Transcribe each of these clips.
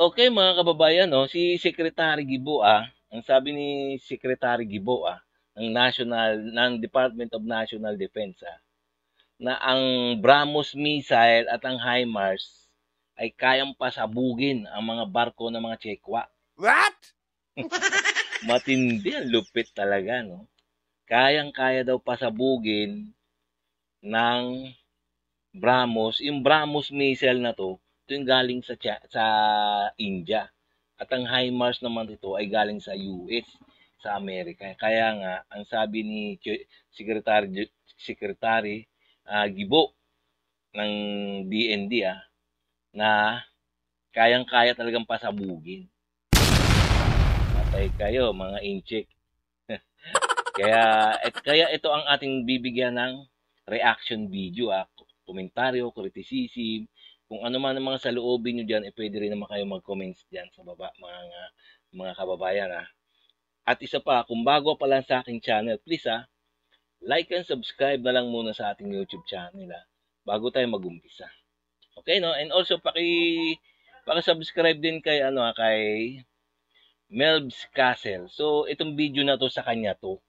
Okay mga kababayan, no, si Secretary Gibo ang sabi ni Secretary Gibo ng Department of National Defense na ang BrahMos missile at ang HIMARS ay kayang pasabugin ang mga barko ng mga Tsekwa. What? Matindi, ang lupit talaga, no? Kayang-kaya daw pasabugin ng BrahMos. Yung BrahMos missile na to, ito yung galing sa India. At ang HIMARS naman ito ay galing sa US, sa Amerika. Kaya nga, ang sabi ni Secretary Gibo ng DND na kayang-kaya talagang pasabugin. Patay kayo, mga inchik. kaya ito ang ating bibigyan ng reaction video, komentaryo, criticism, kung ano man ang mga saloobin nyo dyan, pwede rin naman kayo mag-comments dyan sa baba, mga kababayan. At isa pa, kung bago pa lang sa aking channel, please like and subscribe na lang muna sa ating YouTube channel bago tayo mag-umpisa. Okay, no? And also paki-subscribe din kay kay Melbs Castle. So itong video na to sa kanya to.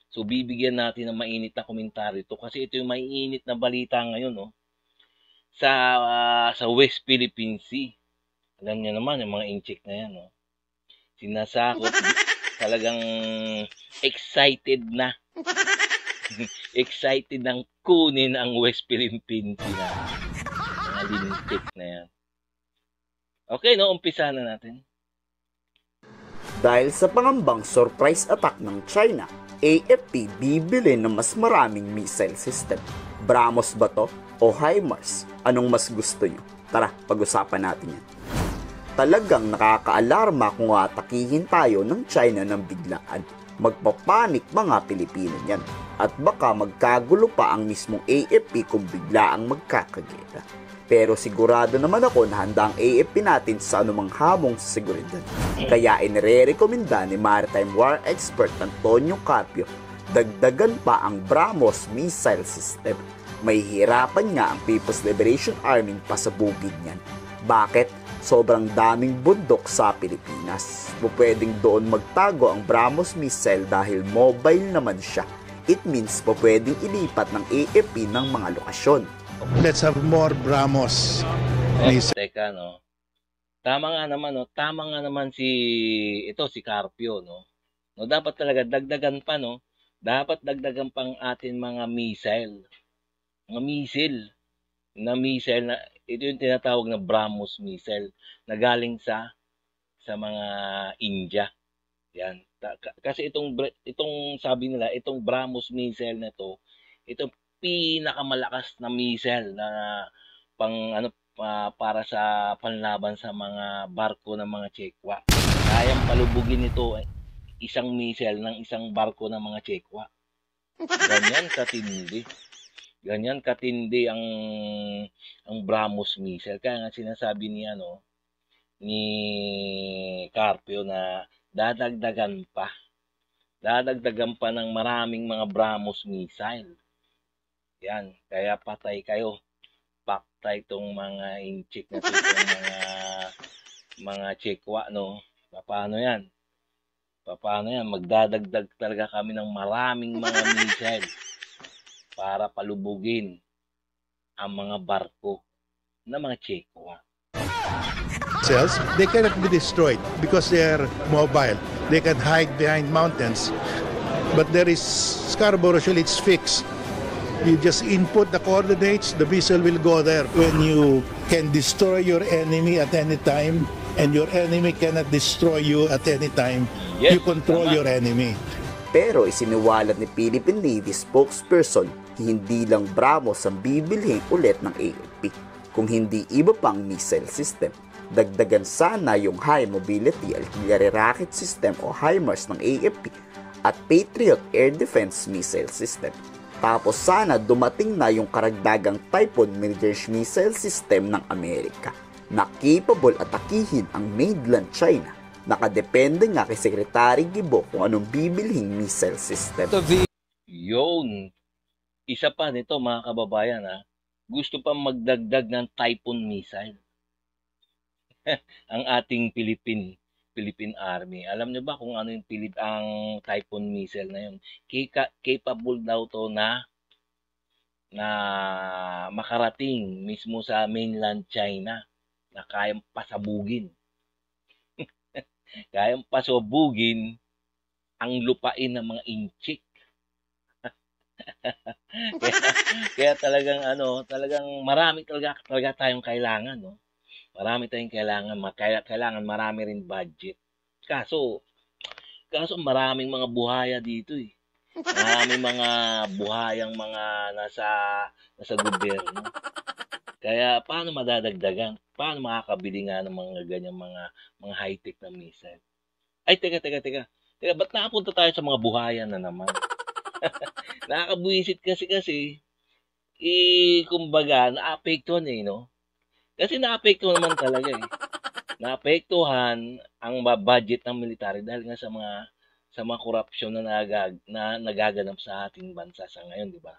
So bibigyan natin ng mainit na komentaryo to kasi ito yung mainit na balita ngayon, no? Sa West Philippine Sea. Alam niyo naman yung mga inchik na yan, no? Sinasakot talagang excited na. Excited nang kunin ang West Philippine Sea. Mga lintik na yan. Okay, no? Umpisa na natin. Dahil sa pangambang surprise attack ng China, AFP bibili ng mas maraming missile system. BrahMos ba to o HIMARS? Anong mas gusto nyo? Tara, pag-usapan natin yan. Talagang nakakaalarma kung atakihin tayo ng China ng biglaan. Magpapanik mga Pilipino yan. At baka magkagulo pa ang mismong AFP kung biglaang magkakagera. Pero sigurado naman ako na handa ang AFP natin sa anumang hamong sa seguridad. Kaya inire-rekomenda ni Maritime War Expert Antonio Carpio, dagdagan pa ang BrahMos missile system. May hirapan nga ang People's Liberation Army pasabugin yan. Bakit? Sobrang daming bundok sa Pilipinas. Pwedeng doon magtago ang BrahMos missile dahil mobile naman siya. It means pwedeng ilipat ng AFP ng mga lokasyon. Let's have more BrahMos. Teka, no? Tama nga naman si Carpio, no? No, dapat talaga dagdagan pa, no? Dapat dagdagan pang atin mga missile. Mga missile na ito yung tinatawag na BrahMos missile na galing sa mga India. Yan. Kasi itong sabi nila, itong BrahMos missile na to, itong pinakamalakas na missile na para sa panlaban sa mga barko ng mga Tsekwa. Kayang palubugin ito isang missile ng isang barko ng mga Tsekwa. Ganyan katindi ang BrahMos missile. Kaya nga sinasabi ni Carpio na dadagdagan pa ng maraming mga BrahMos missile. Yan, kaya patay kayo. Paktay itong mga inchik na itong mga Tsekwa, no? Paano yan? Magdadagdag talaga kami ng maraming mga missile para palubugin ang mga barko na mga Tsekwa. Cells, they cannot be destroyed because they are mobile. They can hide behind mountains. But there is Scarborough Shoal, it's fixed. You just input the coordinates, the missile will go there. When you can destroy your enemy at any time, and your enemy cannot destroy you at any time, yes, you control your enemy. Pero isiniwalat ni Philippine Navy spokesperson, hindi lang BrahMos ang bibilhin ulit ng AFP, kung hindi iba pang missile system. Dagdagan sana yung High Mobility Artillery Rocket System o HIMARS ng AFP at Patriot Air Defense Missile System. Tapos sana dumating na yung karagdagang Typhoon mid-range missile system ng Amerika na capable atakihin ang mainland China. Nakadepende nga kay Secretary Gibo kung anong bibilhing missile system. Yun. Isa pa nito mga kababayan gusto pa magdagdag ng Typhoon missile. ang ating Philippine Army. Alam niyo ba kung ano yung ang Typhoon missile na yun? Capable daw to na makarating mismo sa mainland China na kayang pasabugin. Kayang pasabugin ang lupain ng mga inchik. kaya talagang talagang marami talaga tayong kailangan, no? Marami tayong kailangan marami rin budget. Kaso maraming mga buhaya dito eh. Maraming mga buhayang mga nasa gobyerno. Kaya paano madadagdagan? Paano makakabili nga ng mga ganyang mga high-tech na missile? Ay, teka. Ba't nakapunta tayo sa mga buhaya na naman? Nakakabuisit kasi, kumbaga, naapektuhan no? Kasi naapektuhan naman talaga eh. Naapektuhan ang budget ng military dahil nga sa mga korupsyon na nagaganap sa ating bansa sa ngayon, di ba?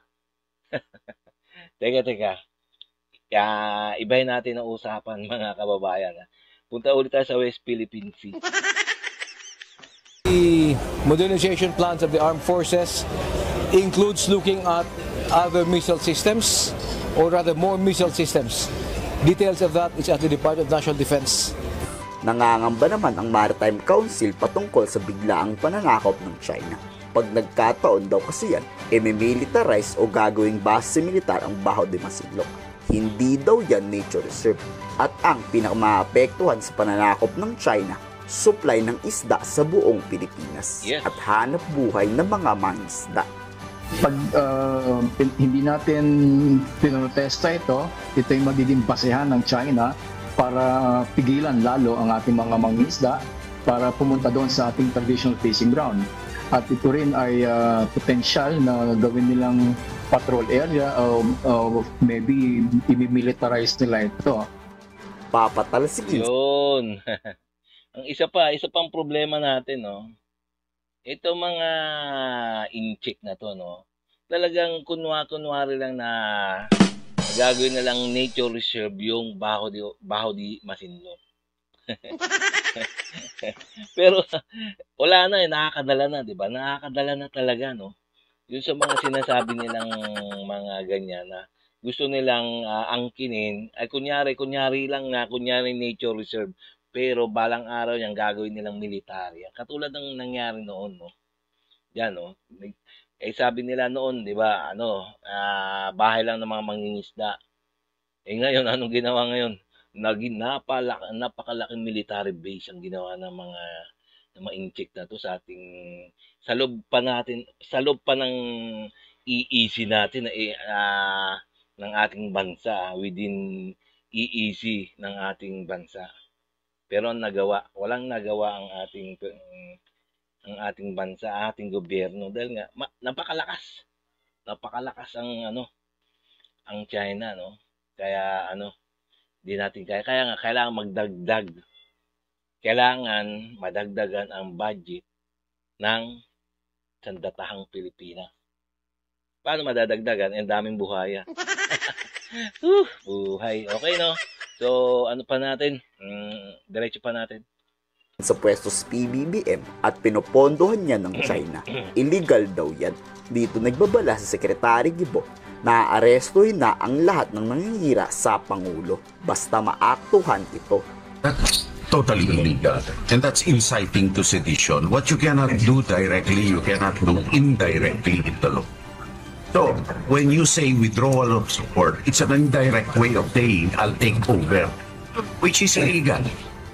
Teka. Ibahin natin ang usapan, mga kababayan. Punta ulit tayo sa West Philippine Sea. The modernization plans of the armed forces includes looking at other missile systems, or rather more missile systems. Details of that is at the Department of National Defense. Nangangamba naman ang Maritime Council patungkol sa biglaang pananakop ng China. Pag nagkataon daw kasi yan, militarize o gagawing base militar ang Baho de Masinloc. Hindi daw yan nature reserve. At ang pinakamaapektuhan sa pananakop ng China, supply ng isda sa buong Pilipinas. Yes. At hanap buhay ng mga mangisda. Pag hindi natin pinotesta ito ay magiging basehan ng China para pigilan lalo ang ating mga mangingisda para pumunta doon sa ating traditional fishing ground. At ito rin ay potential na gawin nilang patrol area o maybe i-militarize nila ito. Papatalsikin. Yun. Ang isa pang problema natin, no? Ito mga incheck na to, no? Talagang kunwari lang na gagawin na lang nature reserve yung Baho di Masinloc. Pero wala na, nakakadala na, 'di ba? Nakakadala na talaga, no? Yung sa mga sinasabi nilang mga ganyan na gusto nilang angkinin ay kunyari nature reserve, pero balang araw yang gagawin nilang militarya. Katulad ng nangyari noon, no? Yan, no? Sabi nila noon, 'di ba? Bahay lang ng mga mangingisda. Ngayon anong ginawa ngayon? Naging napakalaking military base ang ginawa ng mga incheck na to sa ating sa loob pa ng EEZ natin ng ating bansa, within EEZ ng ating bansa. Pero walang nagawa ang ating bansa, ating gobyerno dahil nga napakalakas ang China, no? Kaya di natin kaya nga kailangan magdagdag. Kailangan madagdagan ang budget ng sandatahang Pilipinas. Paano madadagdagan? Ang daming buhaya. Buhay. Okay, no? So, pa natin? Diretso pa natin. Sa pwestos PBBM at pinopondohan niya ng China. Illegal daw yan. Dito nagbabala si Secretary Gibo na aarestuhin na ang lahat ng nangingira sa Pangulo basta maaktuhan ito. That's totally illegal. And that's inciting to sedition. What you cannot do directly, you cannot do indirectly in the law. So, when you say withdrawal of support, it's an indirect way of saying, I'll take over, which is illegal.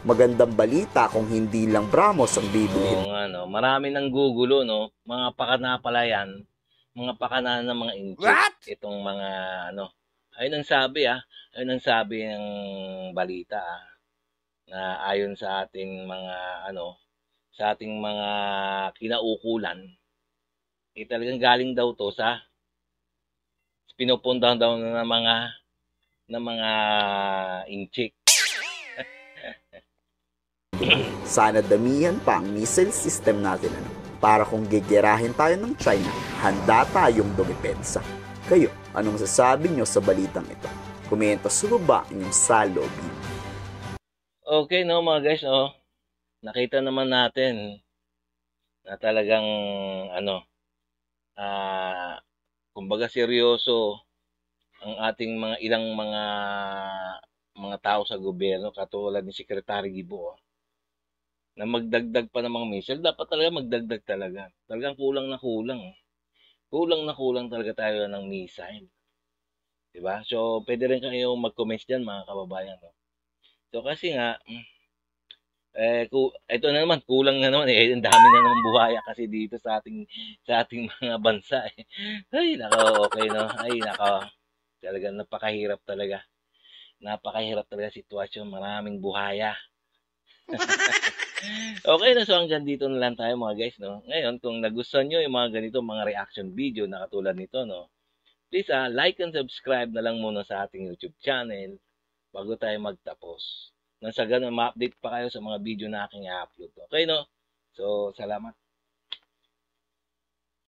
Magandang balita kung hindi lang Bramos ang bibilhin. Marami nang gugulo, no? Mga pakanapalayan, mga pakana ng mga incheck. Itong mga, ayun ang sabi ng balita, na ayon sa ating mga kinaukulan, talagang galing daw to sa pinupuntahan daw ng mga incheck. Sana damihan pa ang missile system natin para kung gigerahin tayo ng China, handa tayong dumipensa. Kayo, anong sasabi nyo sa balitang ito? Komento sa baba inyong salobin. Okay, no, mga guys, no? Nakita naman natin na talagang, ano, kumbaga seryoso ang ating ilang mga tao sa gobyerno, katulad ni Secretary Gibo, na magdagdag pa ng mga missile. Dapat talaga magdagdag talaga. Talagang kulang na kulang. Kulang na kulang talaga tayo ng missile. Diba? So, pwede rin kayo mag-comments dyan, mga kababayan. No? So, kasi nga, ito na naman, kulang na naman eh. Ang dami na naman buhaya kasi dito sa ating mga bansa eh. Ay, nako, okay, no? Ay, nako. Talagang napakahirap talaga. Napakahirap talaga sitwasyon. Maraming buhaya. Okay na, so hanggang dito na lang tayo mga guys, no? Ngayon, kung nagustuhan nyo yung mga ganito, mga reaction video na katulad nito, no? Please, like and subscribe na lang muna sa ating YouTube channel bago tayo magtapos. Nang sa ganun, ma-update pa kayo sa mga video na aking i-upload. Okay, no? So, salamat.